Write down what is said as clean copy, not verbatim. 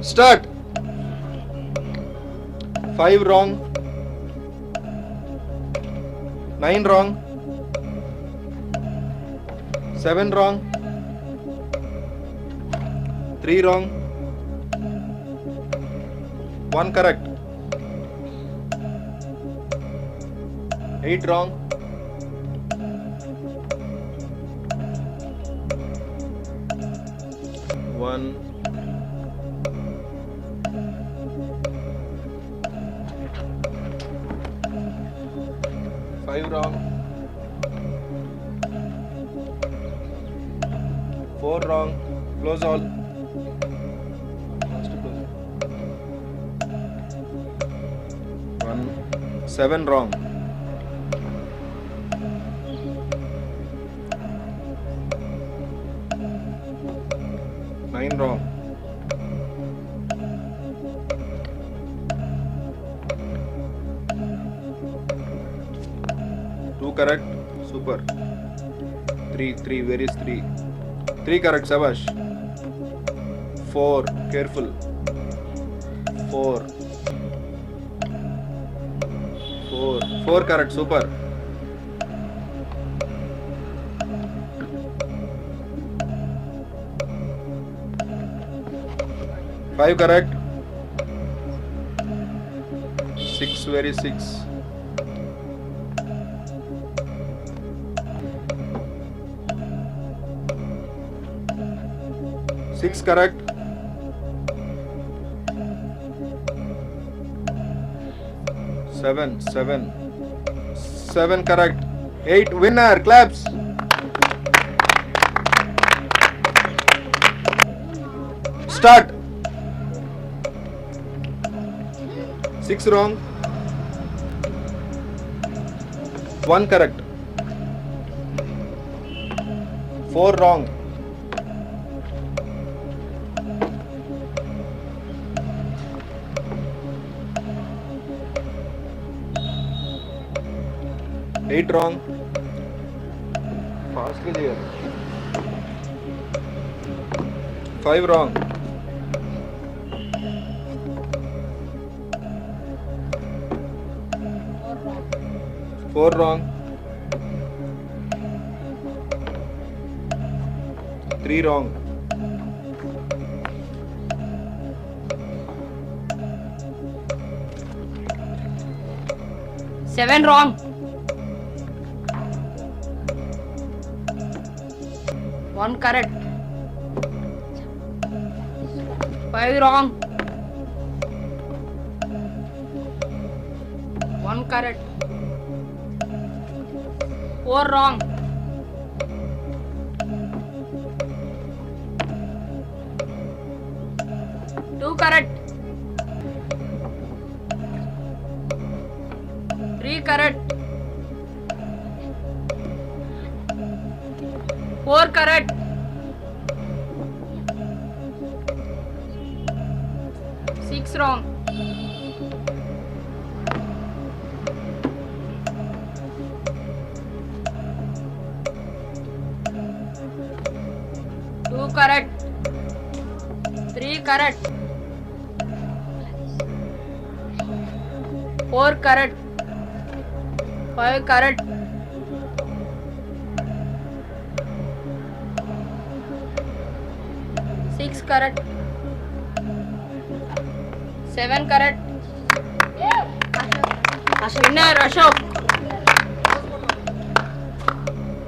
Start. 5 wrong. 9 wrong. 7 wrong. 3 wrong. 1 correct. 8 wrong. 1. 5 wrong. 4 wrong. Close all. First close. 1. 7 wrong. 9 wrong. 2 correct. Super. 3. Where is 3? 3 correct. Sabash. 4. Careful. 4. 4 correct. Super. 5 correct. 6. Where is 6? 6 correct. 7 correct. 8 winner. Claps. Start. 6 wrong. 1 correct. 4 wrong. 8 wrong. Fastly there. 5 wrong. 4 wrong. 3 wrong. 7 wrong. 1 correct. 5 wrong. 1 correct. 4 wrong. 2 correct. 3 correct. 4 correct. 6 wrong. 2 correct. 3 correct. 4 correct. 5 correct. 6 correct. 7 correct. Winner Ashok.